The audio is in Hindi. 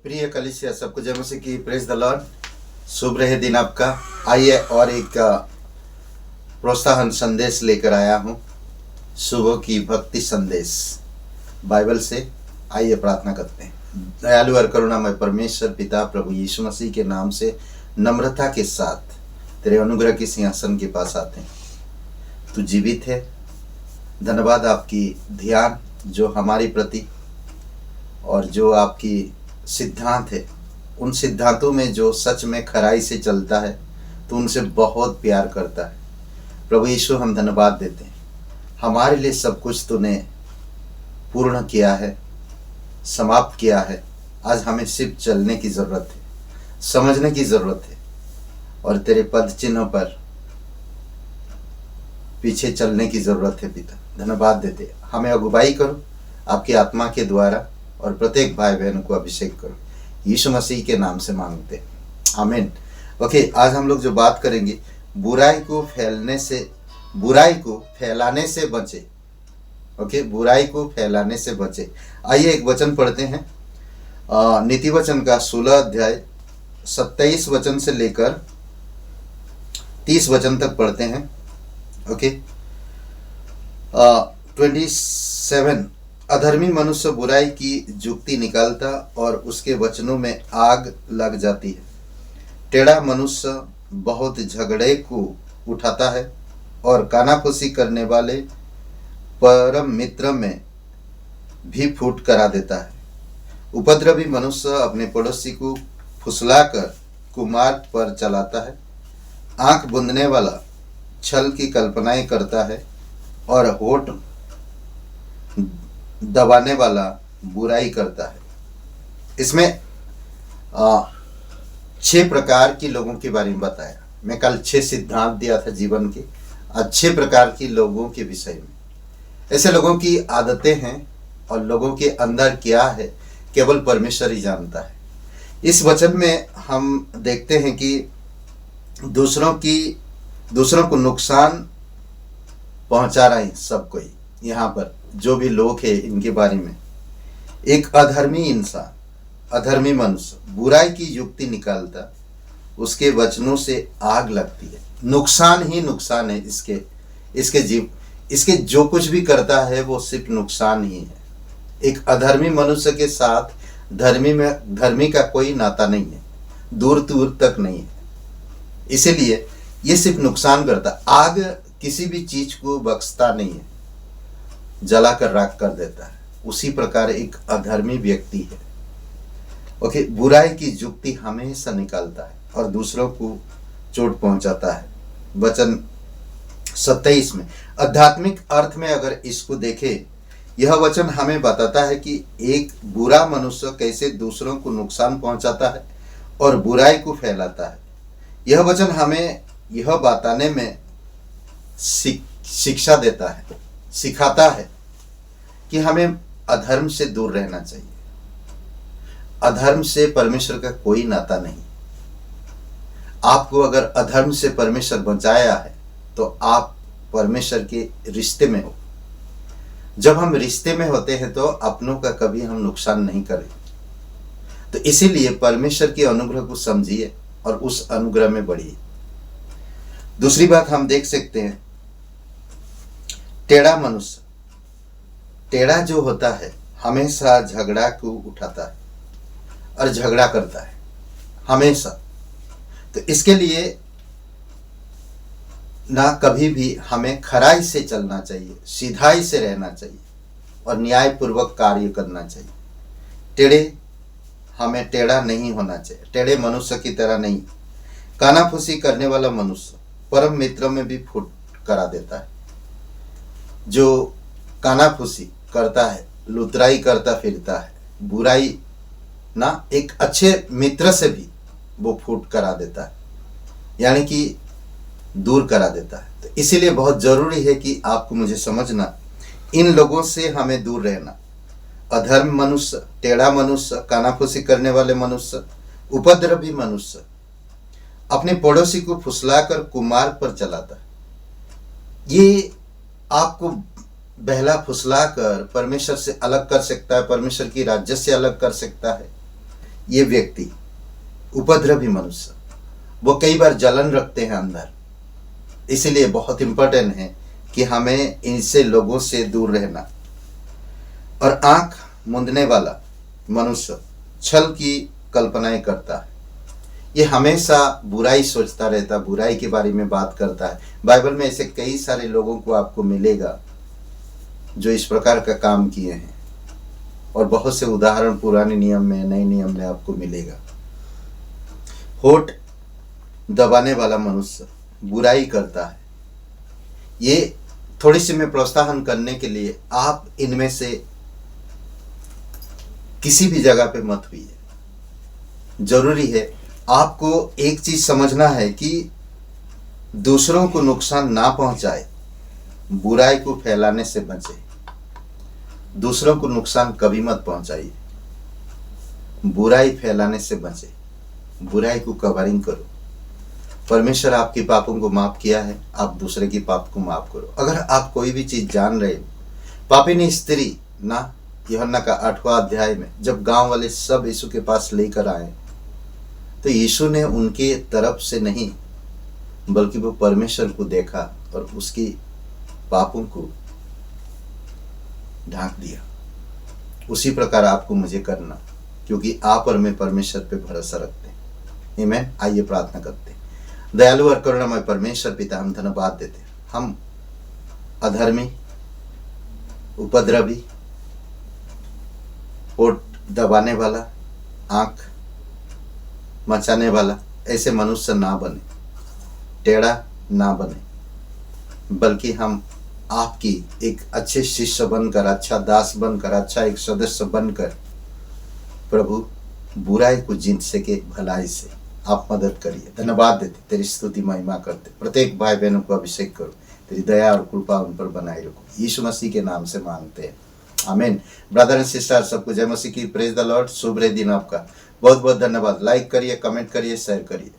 प्रिय कलीसिया, सबको जय मसीह की। Praise the Lord. शुभ रहे दिन आपका। आइए और एक प्रोत्साहन संदेश लेकर आया हूँ, सुबह की भक्ति संदेश बाइबल से। आइए प्रार्थना करते हैं। दयालु और करुणामय परमेश्वर पिता प्रभु यीशु मसीह के नाम से नम्रता के साथ तेरे अनुग्रह के सिंहासन के पास आते हैं। तू जीवित है। धन्यवाद आपकी ध्यान जो हमारे प्रति और जो आपकी सिद्धांत है, उन सिद्धांतों में जो सच में खराई से चलता है, तो उनसे बहुत प्यार करता है। प्रभु यीशु, हम धन्यवाद देते हैं। हमारे लिए सब कुछ तूने पूर्ण किया है, समाप्त किया है। आज हमें सिर्फ चलने की ज़रूरत है, समझने की ज़रूरत है और तेरे पद चिन्हों पर पीछे चलने की ज़रूरत है। पिता, धन्यवाद देते। हमें अगुवाई करो आपकी आत्मा के द्वारा और प्रत्येक भाई बहनों को अभिषेक करो। यीशु मसीह के नाम से मांगते हैं, आमीन। ओके, आज हम लोग जो बात करेंगे, बुराई को फैलाने से बचे। ओके, बुराई को फैलाने से बचे। आइए एक वचन पढ़ते हैं, नीति वचन का 16 अध्याय 27 वचन से लेकर 30 वचन तक पढ़ते हैं। ओके, 27। अधर्मी मनुष्य बुराई की जुक्ति निकालता और उसके वचनों में आग लग जाती है। टेढ़ा मनुष्य बहुत झगड़े को उठाता है और कानाफूसी करने वाले परम मित्र में भी फूट करा देता है। उपद्रवी मनुष्य अपने पड़ोसी को फुसलाकर कुमार्ग पर चलाता है। आंख बूंदने वाला छल की कल्पनाएं करता है और होठ दबाने वाला बुराई करता है। इसमें 6 प्रकार के लोगों के बारे में बताया। मैं कल 6 सिद्धांत दिया था जीवन के, 6 प्रकार के लोगों के विषय में। ऐसे लोगों की आदतें हैं और लोगों के अंदर क्या है, केवल परमेश्वर ही जानता है। इस वचन में हम देखते हैं कि दूसरों को नुकसान पहुंचा रहे हैं। सब कोई यहाँ पर जो भी लोग हैं, इनके बारे में एक अधर्मी इंसान, अधर्मी मनुष्य बुराई की युक्ति निकालता, उसके वचनों से आग लगती है। नुकसान ही नुकसान है। इसके जो कुछ भी करता है वो सिर्फ नुकसान ही है। एक अधर्मी मनुष्य के साथ धर्मी का कोई नाता नहीं है, दूर दूर तक नहीं है। इसीलिए ये सिर्फ नुकसान करता। आग किसी भी चीज को बख्शता नहीं है, जलाकर राख कर देता है। उसी प्रकार एक अधर्मी व्यक्ति है। ओके, बुराई की युक्ति हमेशा निकालता है और दूसरों को चोट पहुंचाता है। वचन 27 में आध्यात्मिक अर्थ में अगर इसको देखें, यह वचन हमें बताता है कि एक बुरा मनुष्य कैसे दूसरों को नुकसान पहुंचाता है और बुराई को फैलाता है। यह वचन हमें यह बताने में शिक्षा देता है, सिखाता है कि हमें अधर्म से दूर रहना चाहिए। अधर्म से परमेश्वर का कोई नाता नहीं। आपको अगर अधर्म से परमेश्वर बचाया है तो आप परमेश्वर के रिश्ते में हो। जब हम रिश्ते में होते हैं तो अपनों का कभी हम नुकसान नहीं करें। तो इसीलिए परमेश्वर के अनुग्रह को समझिए और उस अनुग्रह में बढ़िए। दूसरी बात हम देख सकते हैं, टेढ़ा मनुष्य, टेढ़ा जो होता है हमेशा झगड़ा को उठाता है और झगड़ा करता है हमेशा। तो इसके लिए ना कभी भी हमें खराई से चलना चाहिए, सीधाई से रहना चाहिए और न्यायपूर्वक कार्य करना चाहिए। हमें टेढ़ा नहीं होना चाहिए, टेढ़े मनुष्य की तरह नहीं। कानाफूसी करने वाला मनुष्य परम मित्र में भी फूट करा देता है। जो कानाफूसी करता है, लुतराई करता फिरता है, बुराई ना, एक अच्छे मित्र से भी वो फूट करा देता है, यानी कि दूर करा देता है। तो इसीलिए बहुत जरूरी है कि आपको मुझे समझना, इन लोगों से हमें दूर रहना। अधर्म मनुष्य, टेढ़ा मनुष्य, कानाफूसी करने वाले मनुष्य, उपद्रवी मनुष्य अपने पड़ोसी को फुसलाकर कुमार्ग पर चलाता है। ये आपको बहला फुसला कर परमेश्वर से अलग कर सकता है, परमेश्वर की राज्य से अलग कर सकता है। ये व्यक्ति उपद्रवी मनुष्य, वो कई बार जलन रखते हैं अंदर। इसीलिए बहुत इंपॉर्टेंट है कि हमें इनसे लोगों से दूर रहना। और आंख मूंदने वाला मनुष्य छल की कल्पनाएं करता है, ये हमेशा बुराई सोचता रहता, बुराई के बारे में बात करता है। बाइबल में ऐसे कई सारे लोगों को आपको मिलेगा जो इस प्रकार का काम किए हैं, और बहुत से उदाहरण पुराने नियम में, नए नियम में आपको मिलेगा। होठ दबाने वाला मनुष्य बुराई करता है। ये थोड़ी सी मैं प्रोत्साहन करने के लिए, आप इनमें से किसी भी जगह पे मत हुइए। जरूरी है आपको एक चीज समझना है कि दूसरों को नुकसान ना पहुंचाए, बुराई को फैलाने से बचे। दूसरों को नुकसान कभी मत पहुंचाइए, बुराई फैलाने से बचे, बुराई को कवरिंग करो। परमेश्वर आपके पापों को माफ किया है, आप दूसरे की पाप को माफ करो। अगर आप कोई भी चीज जान रहे हो, पापिनी स्त्री ना, यूहन्ना का 8वां अध्याय में जब गांव वाले सब यीशु के पास लेकर आए, तो यीशु ने उनके तरफ से नहीं बल्कि वो परमेश्वर को देखा और उसकी पापों को ढांक दिया। उसी प्रकार आपको मुझे करना, क्योंकि आप और मैं परमेश्वर पे भरोसा रखते हैं। आमीन। आइए प्रार्थना करते हैं। दयालु और करुणामय परमेश्वर पिता, हम धन्यवाद देते हैं। हम अधर्मी, उपद्रवी, होठ दबाने वाला, आंख मचाने वाला ऐसे मनुष्य ना बने, टेढ़ा ना बने, बल्कि हम आपकी एक अच्छे शिष्य बनकर, अच्छा दास बनकर, अच्छा एक सदस्य बनकर प्रभु बुराई को जीत सके भलाई से। आप मदद करिए। धन्यवाद देते, तेरी स्तुति महिमा करते। प्रत्येक भाई बहनों को अभिषेक करो, तेरी दया और कृपा उन पर बनाए रखो। यीशु मसीह के नाम से मांगते हैं, आमीन। ब्रदर एंड सिस्टर, सबको जय मसीह की। Praise the Lord. शुभ रहे दिन आपका। बहुत बहुत धन्यवाद। लाइक करिए, कमेंट करिए, शेयर करिए।